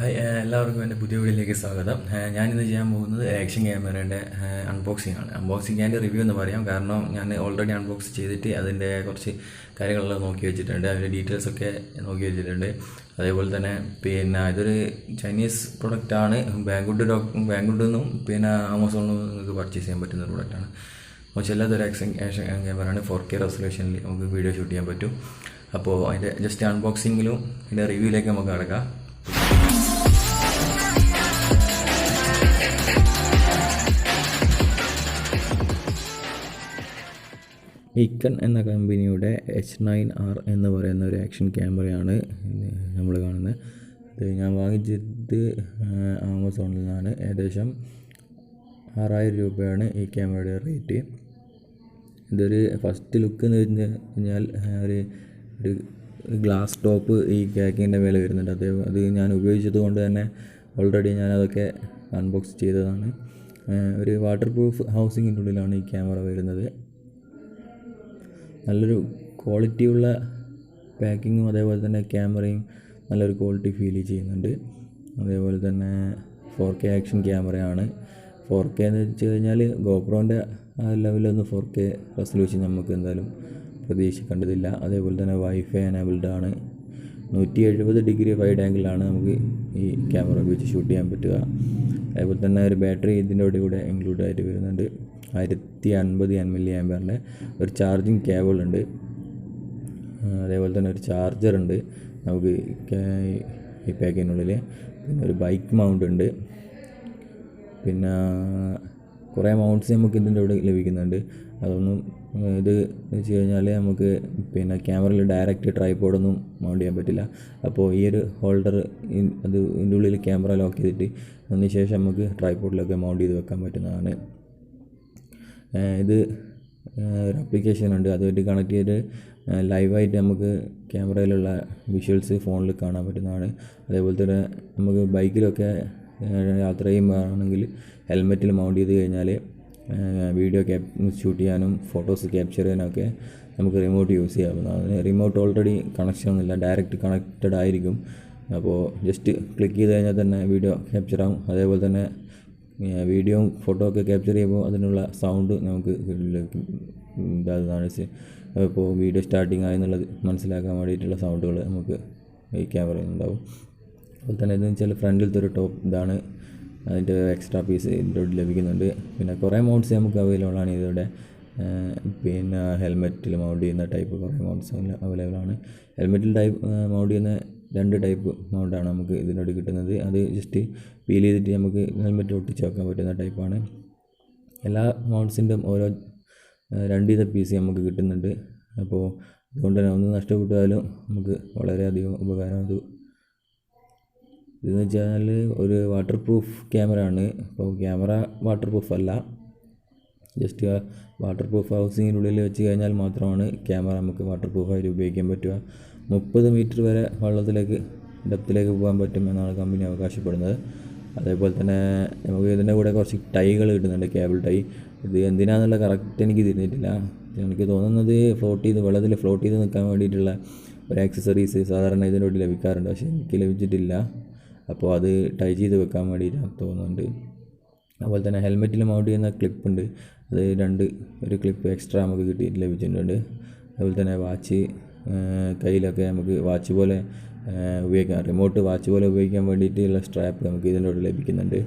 Hi എല്ലാവർക്കും എൻ്റെ പുതിയ വീഡിയോയിലേക്ക് സ്വാഗതം. ഞാനിന്ന് ചെയ്യാൻ പോകുന്നത് ആക്ഷൻ ക്യാമറയുടെ അൺബോക്സിംഗ് ആണ്. അൺബോക്സിംഗ് ആൻഡ് റിവ്യൂ എന്ന് പറയാം. കാരണം ഞാൻ ഓൾറെഡി അൺബോക്സ് ചെയ്തിട്ട് അതിൻ്റെ കുറച്ച് കാര്യങ്ങളെല്ലാം നോക്കി വെച്ചിട്ടുണ്ട്, അതിൻ്റെ ഡീറ്റെയിൽസൊക്കെ നോക്കി വെച്ചിട്ടുണ്ട്. അതേപോലെ തന്നെ ഇതൊരു ചൈനീസ് പ്രൊഡക്റ്റാണ്. ബാങ്കുഡിൽ നിന്നും ആമസോണിൽ നിന്നും നിങ്ങൾക്ക് പർച്ചേസ് ചെയ്യാൻ പറ്റുന്ന പ്രൊഡക്റ്റാണ്. മോശമില്ലാത്തൊരു ആക്ഷൻ ക്യാമറയാണ്. 4K റെസൊല്യൂഷനിൽ നമുക്ക് വീഡിയോ ഷൂട്ട് ചെയ്യാൻ പറ്റും. അപ്പോൾ അതിൻ്റെ ജസ്റ്റ് അൺബോക്സിങ്ങിലും അതിൻ്റെ റിവ്യൂയിലേക്ക് നമുക്ക് കിടക്കാം. ഇക്കൺ എന്ന കമ്പനിയുടെ H9R എന്ന് പറയുന്ന ഒരു ആക്ഷൻ ക്യാമറയാണ് നമ്മൾ കാണുന്നത്. ഇത് ഞാൻ വാങ്ങിച്ചത് ആമസോണിൽ നിന്നാണ്. ഏകദേശം 6000 രൂപയാണ് ഈ ക്യാമറയുടെ റേറ്റ്. ഇതൊരു ഫസ്റ്റ് ലുക്ക് എന്ന് വെച്ച് കഴിഞ്ഞാൽ ഒരു ഗ്ലാസ് ടോപ്പ് ഈ കേക്കിൻ്റെ മേലെ വരുന്നുണ്ട്. അത് ഞാൻ ഉപയോഗിച്ചത് കൊണ്ട് തന്നെ ഓൾറെഡി ഞാനതൊക്കെ അൺബോക്സ് ചെയ്തതാണ്. ഒരു വാട്ടർ പ്രൂഫ് ഹൗസിങ്ങിൻ്റെ ഉള്ളിലാണ് ഈ ക്യാമറ വരുന്നത്. നല്ലൊരു ക്വാളിറ്റിയുള്ള പാക്കിങ്ങും അതേപോലെ തന്നെ ക്യാമറയും നല്ലൊരു ക്വാളിറ്റി ഫീൽ ചെയ്യുന്നുണ്ട്. അതേപോലെ തന്നെ 4K ആക്ഷൻ ക്യാമറയാണ്. 4K എന്ന് വെച്ച് കഴിഞ്ഞാൽ ഗോപ്രോൻ്റെ ആ ലെവലൊന്നും 4K റെസൊല്യൂഷൻ നമുക്ക് എന്തായാലും പ്രതീക്ഷിക്കേണ്ടതില്ല. അതേപോലെ തന്നെ വൈഫൈ എനേബിൾഡ് ആണ്. 170 ഡിഗ്രി വൈഡ് ആംഗിളാണ് നമുക്ക് ഈ ക്യാമറ ഉപയോഗിച്ച് ഷൂട്ട് ചെയ്യാൻ പറ്റുക. അതേപോലെ തന്നെ ഒരു ബാറ്ററി ഇതിൻ്റെ കൂടെ ഇൻക്ലൂഡ് ആയിട്ട് വരുന്നുണ്ട്. 1050 mAh ഒരു ചാർജിങ് കേബിൾ ഉണ്ട്. അതേപോലെ തന്നെ ഒരു ചാർജർ ഉണ്ട് നമുക്ക് ഈ പാക്കിനുള്ളിൽ. പിന്നെ ഒരു ബൈക്ക് മൗണ്ട് ഉണ്ട്. പിന്നെ കുറേ മൗണ്ട്സ് നമുക്ക് ഇതിൻ്റെ കൂടെ ലഭിക്കുന്നുണ്ട്. അതൊന്നും ഇത് വെച്ച് കഴിഞ്ഞാൽ നമുക്ക് ക്യാമറയിൽ ഡയറക്റ്റ് ട്രൈപോഡൊന്നും മൗണ്ട് ചെയ്യാൻ പറ്റില്ല. അപ്പോൾ ഈ ഒരു ഹോൾഡർ അത് ഇതിൻ്റെ ഉള്ളിൽ ക്യാമറ ലോക്ക് ചെയ്തിട്ട് അതിന് ശേഷം നമുക്ക് ട്രൈപോഡിലൊക്കെ മൗണ്ട് ചെയ്ത് വെക്കാൻ പറ്റുന്നതാണ്. ഇത് ഒരു ആപ്ലിക്കേഷൻ ഉണ്ട്, അതുമായിട്ട് കണക്ട് ചെയ്ത് ലൈവായിട്ട് നമുക്ക് ക്യാമറയിലുള്ള വിഷ്വൽസ് ഫോണിൽ കാണാൻ പറ്റുന്നതാണ്. അതേപോലെ തന്നെ നമുക്ക് ബൈക്കിലൊക്കെ യാത്ര ചെയ്യുമ്പോഴാണെങ്കിൽ ഹെൽമെറ്റിൽ മൗണ്ട് ചെയ്ത് കഴിഞ്ഞാൽ വീഡിയോ ഷൂട്ട് ചെയ്യാനും ഫോട്ടോസ് ക്യാപ്ചർ ചെയ്യാനൊക്കെ നമുക്ക് റിമോട്ട് യൂസ് ചെയ്യാവുന്നതാണ്. റിമോട്ട് ഓൾറെഡി കണക്ഷൻ ഒന്നുമില്ല, ഡയറക്റ്റ് കണക്റ്റഡ് ആയിരിക്കും. അപ്പോൾ ജസ്റ്റ് ക്ലിക്ക് ചെയ്ത് കഴിഞ്ഞാൽ തന്നെ വീഡിയോ ക്യാപ്ചർ ആകും. അതേപോലെ തന്നെ വീഡിയോയും ഫോട്ടോ ഒക്കെ ക്യാപ്ചർ ചെയ്യുമ്പോൾ അതിനുള്ള സൗണ്ട് നമുക്ക് ഇതാണ്. ഇപ്പോൾ വീഡിയോ സ്റ്റാർട്ടിങ് ആയെന്നുള്ളത് മനസ്സിലാക്കാൻ വേണ്ടിയിട്ടുള്ള സൗണ്ടുകൾ നമുക്ക് ഈ ക്യാമറയിൽ ഉണ്ടാവും. അതുപോലെ തന്നെ ഇതെന്ന് വെച്ചാൽ ഫ്രണ്ടിലത്തെ ഒരു ടോപ്പ് ഇതാണ്, അതിൻ്റെ എക്സ്ട്രാ പീസ് ഇതിൻ്റെ ലഭിക്കുന്നുണ്ട്. പിന്നെ കുറേ മൗണ്ട്സ് നമുക്ക് അവൈലബിൾ ആണ് ഇതിവിടെ. ഹെൽമെറ്റിൽ മൗണ്ട് ചെയ്യുന്ന ടൈപ്പ് കുറേ മൗണ്ട്സ് അവൈലബിൾ ആണ്. ഹെൽമെറ്റിൽ മൗണ്ട് ചെയ്യുന്ന 2 ടൈപ്പ് മൗണ്ടാണ് നമുക്ക് ഇതിനോട് കിട്ടുന്നത്. അത് ജസ്റ്റ് പീൽ ചെയ്തിട്ട് നമുക്ക് ഹെൽമെറ്റ് ഒട്ടിച്ച് വെക്കാൻ പറ്റുന്ന ടൈപ്പാണ്. എല്ലാ മൗണ്ട്സിൻ്റെയും ഓരോ 2 പീസ് നമുക്ക് കിട്ടുന്നുണ്ട്. അപ്പോൾ അതുകൊണ്ട് തന്നെ ഒന്ന് നഷ്ടപ്പെട്ടാലും നമുക്ക് വളരെയധികം ഉപകാരം. ഇതെന്ന് വെച്ചാൽ ഒരു വാട്ടർ പ്രൂഫ് ക്യാമറ ആണ്. അപ്പോൾ ക്യാമറ വാട്ടർ പ്രൂഫ് അല്ല, ജസ്റ്റ് വാട്ടർ പ്രൂഫ് ഹൗസിങ്ങിനുള്ളിൽ വെച്ച് കഴിഞ്ഞാൽ മാത്രമാണ് ക്യാമറ നമുക്ക് വാട്ടർ പ്രൂഫായിട്ട് ഉപയോഗിക്കാൻ പറ്റുക. 30 മീറ്റർ വരെ ഡെപ്തിലേക്ക് പോകാൻ പറ്റും എന്നാണ് കമ്പനി അവകാശപ്പെടുന്നത്. അതേപോലെ തന്നെ നമുക്ക് ഇതിൻ്റെ കൂടെ കുറച്ച് ടൈകൾ കിട്ടുന്നുണ്ട്, കേബിൾ ടൈ. ഇത് എന്തിനാണെന്നുള്ള കറക്റ്റ് എനിക്ക് തിരിഞ്ഞിട്ടില്ല. എനിക്ക് തോന്നുന്നത് വെള്ളത്തിൽ ഫ്ലോട്ട് ചെയ്ത് നിൽക്കാൻ വേണ്ടിയിട്ടുള്ള ഒരു ആക്സസറീസ് സാധാരണ ഇതിനോട് ലഭിക്കാറുണ്ട്, പക്ഷേ എനിക്ക് ലഭിച്ചിട്ടില്ല. അപ്പോൾ അത് ടൈ ചെയ്ത് വെക്കാൻ വേണ്ടിയിട്ടാണ് തോന്നുന്നുണ്ട്. അതുപോലെ തന്നെ ഹെൽമെറ്റിൽ മൗണ്ട് ചെയ്യുന്ന ക്ലിപ്പുണ്ട്, അത് ഒരു ക്ലിപ്പ് എക്സ്ട്രാ നമുക്ക് ലഭിച്ചിട്ടുണ്ട്. അതുപോലെ തന്നെ വാച്ച് കയ്യിലൊക്കെ നമുക്ക് വാച്ച് പോലെ ഉപയോഗിക്കാം, റിമോട്ട് വാച്ച് പോലെ ഉപയോഗിക്കാൻ വേണ്ടിയിട്ടുള്ള സ്ട്രാപ്പ് നമുക്ക് ഇതിനോട് ലഭിക്കുന്നുണ്ട്.